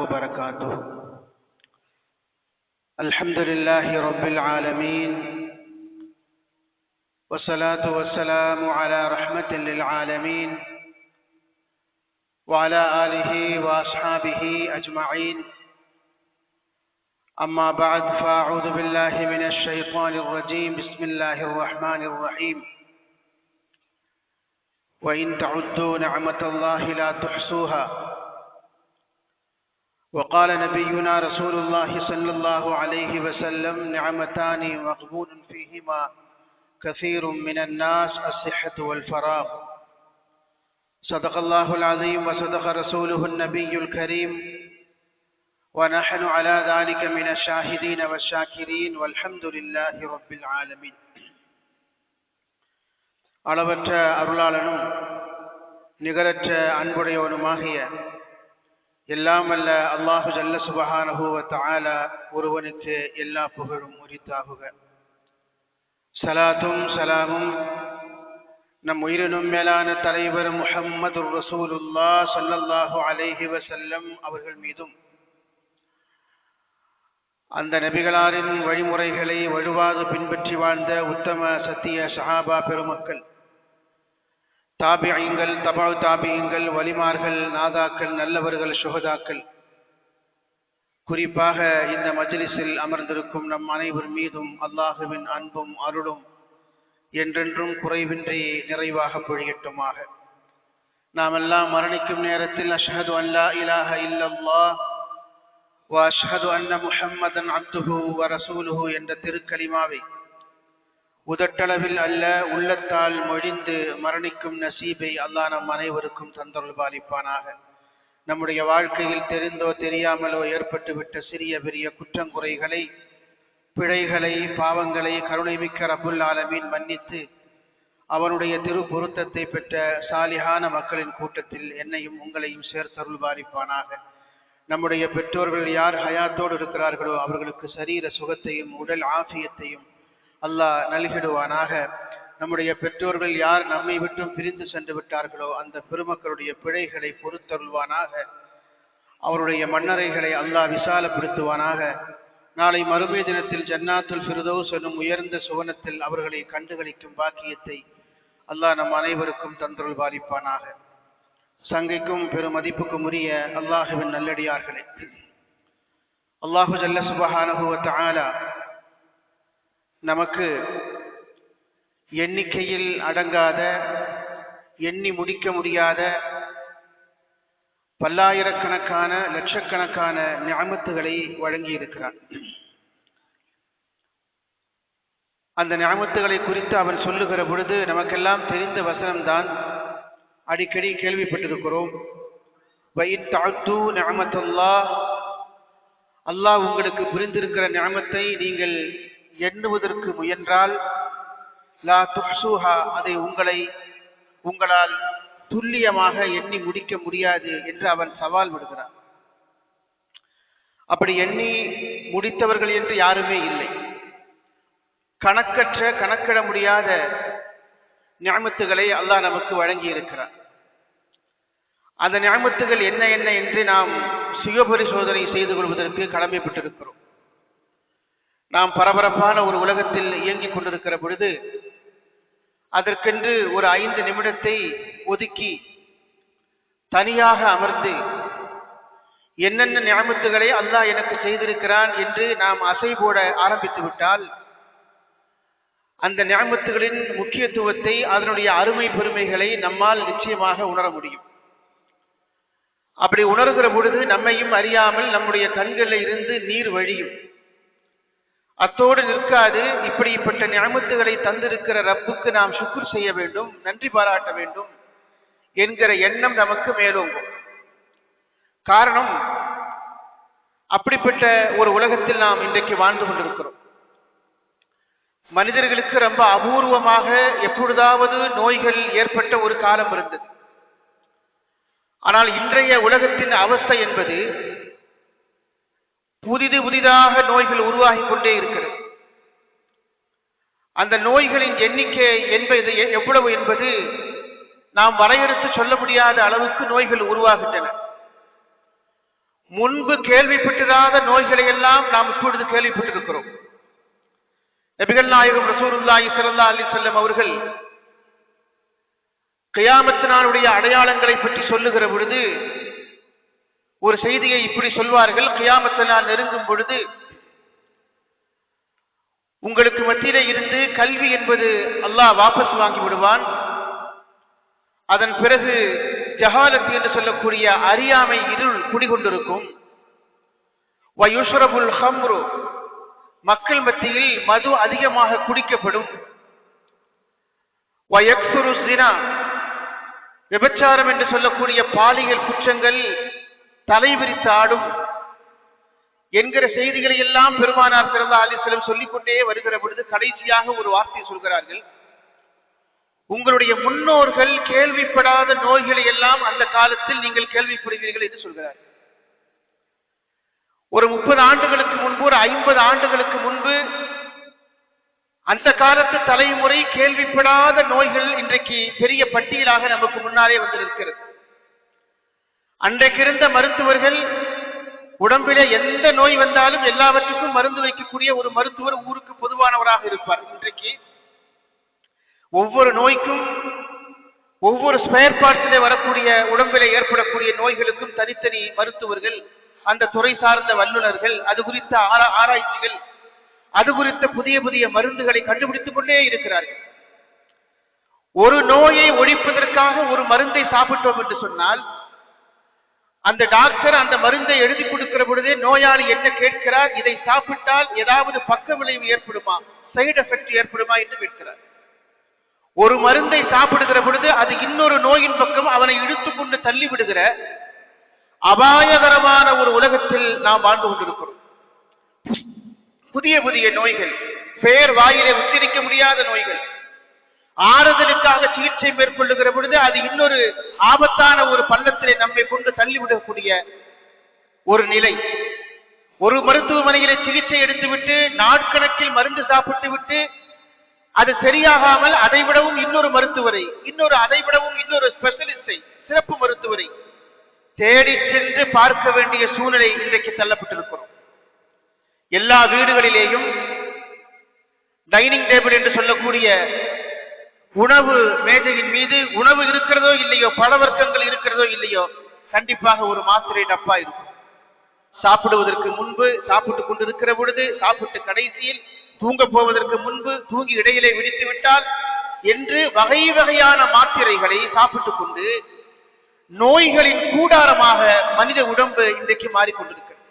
وبركاته. الحمد لله رب العالمين، والصلاة والسلام على رحمة للعالمين وعلى آله وأصحابه أجمعين. أما بعد، فأعوذ بالله من الشيطان الرجيم. بسم الله الرحمن الرحيم. وإن تعدوا نعمة الله لا تحصوها. وقال نبينا رسول الله صلى الله عليه وسلم: نعمتان مغبون فيهما كثير من الناس، الصحة والفراغ. صدق الله العظيم وصدق رسوله النبي الكريم، ونحن على ذلك من الشاهدين والشاكرين، والحمد لله رب العالمين. அளவற்ற அருளாளனும் நிகரற்ற அன்புடையவனுமாகிய எல்லாம் வல்ல அல்லாஹு ஜல்ல சுப்ஹானஹு வ தஆலா ஒருவனுக்கு எல்லா புகழும் உரித்தாகுக. ஸலாத்தும் ஸலாமும் நம் உயிரினும் மேலான தலைவர் முஹம்மது ரசூலுல்லாஹ் ஸல்லல்லாஹு அலைஹி வஸல்லம் அவர்கள் மீதும், அந்த நபிகளாரின் வழிமுறைகளை வழுவாது பின்பற்றி வாழ்ந்த உத்தம சத்திய சஹாபா பெருமக்கள், தாபிஈன்கள், தபஉ தாபிஈன்கள், வலிமார்கள், நாதாக்கள், நல்லவர்கள், சுஹதாக்கள், குறிப்பாக இந்த மஜ்லிஸில் அமர்ந்திருக்கும் நம் அனைவர் மீதும் அல்லாஹுவின் அன்பும் அருளும் என்றென்றும் குறைவின்றி நிறைவாக பொழியட்டுமாக. நாம் எல்லாம் மரணிக்கும் நேரத்தில் அஷ்ஹது அன் லா இலாஹ இல்லல்லாஹ் வ அஷ்ஹது அன்ன முஹம்மதன் அப்துஹு வ ரசூலுஹு என்ற திருக்கலிமாவை உதட்டளவில் அல்ல உள்ளத்தால் மொழிந்து மரணிக்கும் நசீபை அல்லாஹ் நம் அனைவருக்கும் தந்தருள் பாலிப்பானாக. நம்முடைய வாழ்க்கையில் தெரிந்தோ தெரியாமலோ ஏற்பட்டுவிட்ட சிறிய பெரிய குற்றங்குறைகளை, பிழைகளை, பாவங்களை கருணைமிக்க ரப்புல் ஆலமீன் மன்னித்து அவனுடைய திரு பொருத்தத்தை பெற்ற சாலிஹான மக்களின் கூட்டத்தில் என்னையும் உங்களையும் சேர்த்தருள் பாலிப்பானாக. நம்முடைய பெற்றோர்கள் யார் ஹயாத்தோடு இருக்கிறார்களோ அவர்களுக்கு சரீர சுகத்தையும் உடல் ஆஃபியத்தையும் அல்லாஹ் நல்கிடுவானாக. நம்முடைய பெற்றோர்கள் யார் நம்மை விட்டும் பிரிந்து சென்று விட்டார்களோ அந்த பெருமக்களுடைய பிழைகளை பொறுத்தருள்வானாக. அவருடைய மன்னரைகளை அல்லாஹ் விசாலப்படுத்துவானாக. நாளை மறுமை தினத்தில் ஜன்னாத்துல் ஃபிர்தௌஸ் எனும் உயர்ந்த சுவனத்தில் அவர்களை கண்டுகளிக்கும் பாக்கியத்தை அல்லாஹ் நம் அனைவருக்கும் தந்தருள் பாலிப்பானாக. சங்கைக்கும் பெருமதிப்புக்கும் உரிய அல்லாஹுவின் நல்லடியார்களே, அல்லாஹு ஜல்ல சுப்ஹானஹு வ தஆலா நமக்கு எண்ணிக்கையில் அடங்காத, எண்ணி முடிக்க முடியாத பல்லாயிரக்கணக்கான, லட்சக்கணக்கான நிஅமத்துகளை வழங்கி இருக்கிறார். அந்த நிஅமத்துகளை குறித்து அவன் சொல்லுகிற பொழுது நமக்கெல்லாம் தெரிந்த வசனம்தான், அடிக்கடி கேள்விப்பட்டிருக்கிறோம். வஇன் தஅது நிஅமத்துல்லாஹ், அல்லாஹ் உங்களுக்கு புரிந்திருக்கிற நிஅமத்தை நீங்கள் எண்ணுவதற்கு முயன்றால், லா துஹ்ஸூஹா, அதை உங்களால் துல்லியமாக எண்ணி முடிக்க முடியாது என்று அவன் சவால் விடுகிறான். அப்படி எண்ணி முடித்தவர்கள் என்று யாருமே இல்லை. கணக்கற்ற, கணக்கிட முடியாத நிஅமத்துகளை அல்லாஹ் நமக்கு வழங்கி இருக்கிறார். அந்த நிஅமத்துகள் என்ன என்ன என்று நாம் சுயபரிசோதனை செய்து கொள்வதற்கு கடமைப்பட்டிருக்கிறோம். நாம் பரபரப்பான ஒரு உலகத்தில் இயங்கிக் கொண்டிருக்கிற பொழுது அதற்கென்று ஒரு 5 நிமிடத்தை ஒதுக்கி தனியாக அமர்ந்து என்னென்ன நிஅமத்துகளை அல்லாஹ் எனக்கு செய்திருக்கிறான் என்று நாம் அசை போட ஆரம்பித்து விட்டால் அந்த நிஅமத்துகளின் முக்கியத்துவத்தை, அதனுடைய அருமை பெருமைகளை நம்மால் நிச்சயமாக உணர முடியும். அப்படி உணர்கிற பொழுது நம்மையும் அறியாமல் நம்முடைய கண்களில் இருந்து நீர் வழியும். அத்தோடு நிற்காது, இப்படிப்பட்ட நிஅமத்துகளை தந்திருக்கிற ரப்புக்கு நாம் ஷுக்ர் செய்ய வேண்டும், நன்றி பாராட்ட வேண்டும் என்கிற எண்ணம் நமக்கு மேலோங்கும். காரணம், அப்படிப்பட்ட ஒரு உலகத்தில் நாம் இன்றைக்கு வாழ்ந்து கொண்டிருக்கிறோம். மனிதர்களுக்கு ரொம்ப அபூர்வமாக எப்பொழுதாவது நோய்கள் ஏற்பட்ட ஒரு காலம் இருந்தது. ஆனால் இன்றைய உலகத்தின் அவஸ்தை என்பது புதிதாக நோய்கள் உருவாகி கொண்டே இருக்கிறது. அந்த நோய்களின் எண்ணிக்கை என்பது எவ்வளவு என்பது நாம் வரையறுத்து சொல்ல முடியாத அளவுக்கு நோய்கள் உருவாகின்றன. முன்பு கேள்விப்பட்டிராத நோய்களை எல்லாம் நாம் இப்பொழுது கேள்விப்பட்டிருக்கிறோம். நபிகள் நாயகம் ரசூலுல்லாஹி ஸல்லல்லாஹு அலைஹி வஸல்லம் அவர்கள் கியாமத் நாளுடைய அடையாளங்களை பற்றி சொல்லுகிற பொழுது ஒரு செய்தியை இப்படி சொல்வார்கள். கியாமத் நாள் நெருங்கும் பொழுது உங்களுக்கு மத்தியிலே இருந்து கல்வி என்பது அல்லாஹ் வாபஸ் வாங்கி விடுவான். அதன் பிறகு ஜஹாலத் என்று சொல்லக்கூடிய அறியாமை இருள் குடிகொண்டிருக்கும். வயுஷ்ரபுல் ஹம்ரு, மக்கள் மத்தியில் மது அதிகமாக குடிக்கப்படும். வயக்சுரு ஸினா, விபச்சாரம் என்று சொல்லக்கூடிய பாலியல் குற்றங்கள் தலைவிரித்து ஆடும் என்கிற செய்திகளை எல்லாம் பெருமானார் ஸல்லல்லாஹு அலைஹி வஸல்லம் சொல்லிக்கொண்டே வருகிற பொழுது கடைசியாக ஒரு வார்த்தை சொல்கிறார்கள். உங்களுடைய முன்னோர்கள் கேள்விப்படாத நோய்களை எல்லாம் அந்த காலத்தில் நீங்கள் கேள்விப்படுவீர்கள் என்று சொல்கிறார்கள். ஒரு 30 ஆண்டுகளுக்கு முன்பு, ஒரு 50 ஆண்டுகளுக்கு முன்பு அந்த காலத்து தலைமுறை கேள்விப்படாத நோய்கள் இன்றைக்கு பெரிய பட்டியலாக நமக்கு முன்னாலே வந்து நிற்கிறது. அன்றைக்கு இருந்த மருத்துவர்கள் உடம்பிலே எந்த நோய் வந்தாலும் எல்லாவற்றுக்கும் மருந்து வைக்கக்கூடிய ஒரு மருத்துவர் ஊருக்கு பொதுவானவராக இருப்பார். இன்றைக்கு ஒவ்வொரு நோய்க்கும், ஒவ்வொரு ஸ்பேர் பார்ட்ஸிலே வரக்கூடிய உடம்பிலே ஏற்படக்கூடிய நோய்களுக்கும் தனித்தனி மருத்துவர்கள், அந்த துறை சார்ந்த வல்லுநர்கள், அது குறித்த ஆராய்ச்சிகள், அது குறித்த புதிய புதிய மருந்துகளை கண்டுபிடித்துக் கொண்டே இருக்கிறார்கள். ஒரு நோயை ஒழிப்பதற்காக ஒரு மருந்தை சாப்பிட்டோம் என்று சொன்னால் அந்த டாக்டர் அந்த மருந்தை எழுதி கொடுக்கிற பொழுதே நோயாளி என்ன கேட்கிறார், இதை சாப்பிட்டால் ஏதாவது பக்க விளைவு ஏற்படுமா, சைடு எஃபெக்ட் ஏற்படுமா என்று கேட்கிறார். ஒரு மருந்தை சாப்பிடுகிற பொழுது அது இன்னொரு நோயின் பக்கம் அவனை இழுத்துக்கொண்டு தள்ளி விடுகிற அபாயகரமான ஒரு உலகத்தில் நாம் வாழ்ந்து கொண்டிருக்கிறோம். புதிய புதிய நோய்கள், பெயர் வாயிலே உச்சரிக்க முடியாத நோய்கள், ஆறுதலுக்காக சிகிச்சை மேற்கொள்ளுகிற பொழுது அது இன்னொரு ஆபத்தான ஒரு பள்ளத்திலே நம்மை கொண்டு தள்ளிவிடக்கூடிய ஒரு நிலை. ஒரு மருத்துவமனையிலே சிகிச்சை எடுத்துவிட்டு நாட்கணக்கில் மருந்து சாப்பிட்டு விட்டு அது சரியாகாமல் அதை விடவும் இன்னொரு மருத்துவரை, அதை விடவும் இன்னொரு ஸ்பெஷலிஸ்டை, சிறப்பு மருத்துவரை தேடி சென்று பார்க்க வேண்டிய சூழ்நிலை இன்றைக்கு தள்ளப்பட்டிருக்கிறோம். எல்லா வீடுகளிலேயும் டைனிங் டேபிள் என்று சொல்லக்கூடிய உணவு மேஜையின் மீது உணவு இருக்கிறதோ இல்லையோ, பழவர்க்கங்கள் இருக்கிறதோ இல்லையோ, கண்டிப்பாக ஒரு மாத்திரை டப்பா இருக்கும். சாப்பிடுவதற்கு முன்பு, சாப்பிட்டுக் கொண்டிருக்கிற பொழுது, சாப்பிட்டு கடைசியில், தூங்க போவதற்கு முன்பு, தூங்கி இடையிலே விடுத்து விட்டால் என்று வகை வகையான மாத்திரைகளை சாப்பிட்டுக் கொண்டு நோய்களின் கூடாரமாக மனித உடம்பு இன்றைக்கு மாறிக்கொண்டிருக்கிறது.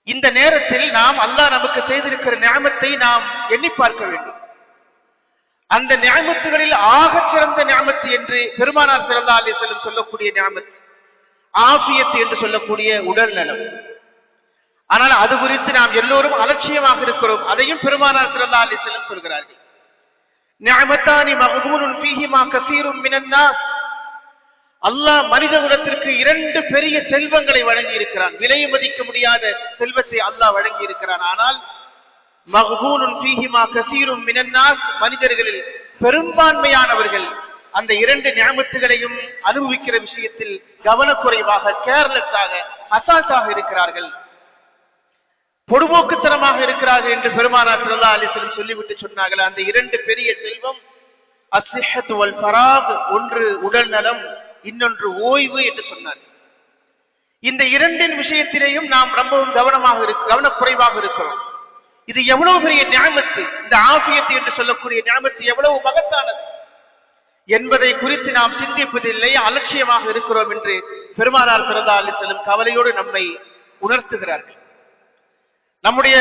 இந்த நேரத்தில் நாம் அல்லாஹ் நமக்கு செய்திருக்கிற நிஅமத்தை நாம் எண்ணி பார்க்க வேண்டும். அந்த நிஅமத்துகளில் ஆகச் சிறந்த நிஅமத்து என்று பெருமானார் ஸல்லல்லாஹு அலைஹி வஸல்லம் சொல்லக்கூடிய நிஅமத் ஆஃபியத் என்று சொல்லக்கூடிய உடல் நலம். ஆனால் அது குறித்து நாம் எல்லோரும் அலட்சியமாக இருக்கிறோம். அதையும் பெருமானார் ஸல்லல்லாஹு அலைஹி வஸல்லம் சொல்கிறார்கள். நிஅமத்தானி மக்பூலுன் ஃபீஹிமா கஸீருன் மினன் நாஸ். அல்லாஹ் மனித குலத்திற்கு 2 பெரிய செல்வங்களை வழங்கி இருக்கிறான். விலை மதிக்க முடியாத செல்வத்தை அல்லாஹ் வழங்கி இருக்கிறான். ஆனால் மக்பூலுன் ஃபீஹிமா கஸீருன் மினன் நாஸ், மனிதர்களில் பெரும்பான்மையானவர்கள் அந்த 2 நிஅமத்துகளையும் அனுபவிக்கிற விஷயத்தில் கவனக்குறைவாக, கேர்லெஸ்ஸாக, அசால்ட்டாக இருக்கிறார்கள், பொடுபோக்குத்தனமாக இருக்கிறார்கள் என்று பெருமானார் ஸல்லல்லாஹு அலைஹி வஸல்லம் சொல்லிவிட்டு சொன்னார்கள். அந்த 2 பெரிய செல்வம் அஸ்ஸிஹத்து வல் ஃபராக், ஒன்று உடல் நலம், இன்னொன்று ஓய்வு என்று சொன்னார். இந்த 2 விஷயத்திலேயும் நாம் ரொம்பவும் கவனக்குறைவாக இருக்கிறோம். இது எவ்வளவு பெரிய நிஅமத்து, இந்த ஆஃபியத் என்று சொல்லக்கூடிய நிஅமத்து எவ்வளவு மகத்தானது என்பதை குறித்து நாம் சிந்திப்பதில்லை, அலட்சியமாக இருக்கிறோம் என்று பெருமானார் ஸல்லல்லாஹு அலைஹி வஸல்லம் கவலையோடு நம்மை உணர்த்துகிறார்கள். நம்முடைய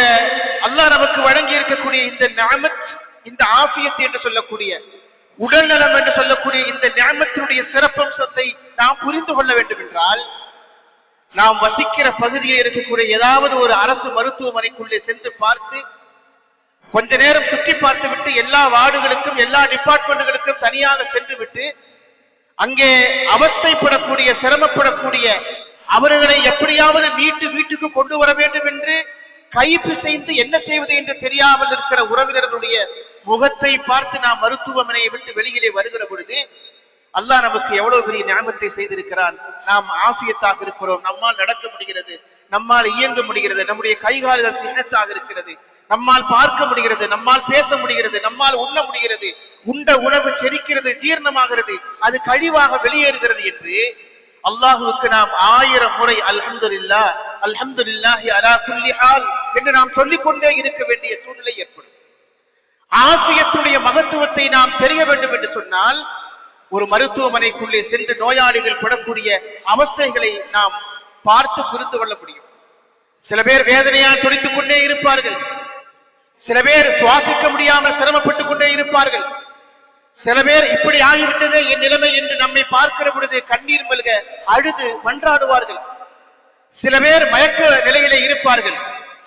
அல்லாஹ் நமக்கு வழங்கி இருக்கக்கூடிய இந்த நிஅமத், இந்த ஆஃபியத் என்று சொல்லக்கூடிய உடல் நலம் என்று சொல்லக்கூடிய இந்த நிஅமத்தினுடைய சிறப்பம்சத்தை நாம் புரிந்து கொள்ள வேண்டும் என்றால், நாம் வசிக்கிற பகுதியில் இருக்கக்கூடிய ஏதாவது ஒரு அரசு மருத்துவமனைக்குள்ளே சென்று பார்த்து கொஞ்ச நேரம் சுற்றி பார்த்து விட்டு, எல்லா வார்டுகளுக்கும் எல்லா டிபார்ட்மெண்ட்டுகளுக்கும் தனியாக சென்று விட்டு அங்கே அவஸ்தைப்படக்கூடிய, சிரமப்படக்கூடிய அவர்களை எப்படியாவது வீட்டுக்கு கொண்டு வர வேண்டும் என்று கைப்பு செய்து என்ன செய்வது என்று தெரியாமல் இருக்கிற உறவினர்களுடைய முகத்தை பார்த்து நாம் மருத்துவமனையை விட்டு வெளியிலே வருகிற பொழுது அல்லாஹ் நமக்கு எவ்வளவு பெரிய ஞாபகத்தை செய்திருக்கிறான். நாம் ஆஃபியத்தாக இருக்கிறோம், நம்மால் நடக்க முடிகிறது, நம்மால் இயங்க முடிகிறது, நம்முடைய கைகால்கள் சின்னத்தாக இருக்கிறது, நம்மால் பார்க்க முடிகிறது, நம்மால் பேச முடிகிறது, நம்மால் உண்ண முடிகிறது, உண்ட உணவு செரிக்கிறது, ஜீரணமாகிறது, அது கழிவாக வெளியேறுகிறது என்று அல்லாஹுவுக்கு நாம் 1000 முறை அல்ஹம்துலில்லாஹ் அல்ஹம்துலில்லாஹி அலா குல்லி ஹால் என்று நாம் சொல்லிக்கொண்டே இருக்க வேண்டிய சூழ்நிலை ஏற்படும். ஆஃபியத்துடைய மகத்துவத்தை நாம் தெரிய வேண்டும் என்று சொன்னால் ஒரு மருத்துவமனைக்குள்ளே சென்று நோயாளிகள் படக்கூடிய அவஸ்தைகளை நாம் பார்த்து புரிந்து கொள்ள முடியும். சில பேர் வேதனையால் துடித்துக் கொண்டே இருப்பார்கள், சில பேர் சுவாசிக்க முடியாமல் சிரமப்பட்டுக் கொண்டே இருப்பார்கள், சில பேர் இப்படி ஆகிவிட்டது என் நிலைமை என்று நம்மை பார்க்கிற பொழுது கண்ணீர் மல்க அழுது மன்றாடுவார்கள். சில பேர் மயக்க நிலையிலே இருப்பார்கள்,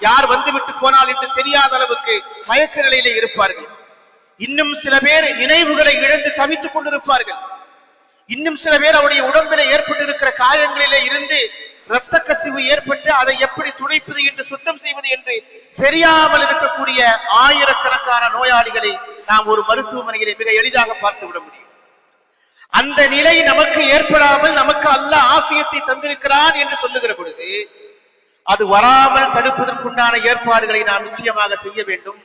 யார் வந்துவிட்டு போனால் என்று தெரியாத அளவுக்கு மயக்க நிலையிலே இருப்பார்கள். இன்னும் சில பேர் நினைவுகளை இழந்து தவித்துக் கொண்டிருப்பார்கள். இன்னும் சில பேர் அவருடைய உடம்பிலே ஏற்பட்டிருக்கிற காயங்களிலே இருந்து இரத்த கசிவு ஏற்பட்டு அதை எப்படி துடைப்பது என்று சுத்தம் செய்வது என்று தெரியாமல் இருக்கக்கூடிய ஆயிரக்கணக்கான நோயாளிகளை நாம் ஒரு மருத்துவமனையிலே மிக எளிதாக பார்த்து விட முடியும். அந்த நிலை நமக்கு ஏற்படாமல் நமக்கு அல்லாஹ் ஆஃபியத்தை தந்திருக்கிறான் என்று சொல்லுகிற பொழுது அது வராமல் தடுப்பதற்குண்டான ஏற்பாடுகளை நாம் நிச்சயமாக செய்ய வேண்டும்.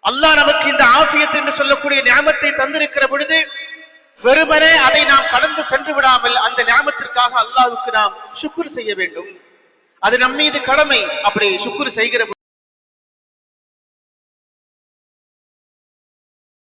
அல்லாஹ் நமக்கு இந்த ஆஃபியத் என்று சொல்லக்கூடிய ஞாபகத்தை தந்திருக்கிற பொழுது வெறுமனே அதை நாம் கடந்து சென்று விடாமல் அந்த ஞாபகத்திற்காக அல்லாஹ்வுக்கு நாம் ஷுக்ர் செய்ய வேண்டும். அது நம் மீது கடமை. அப்படி ஷுக்ர் செய்கிற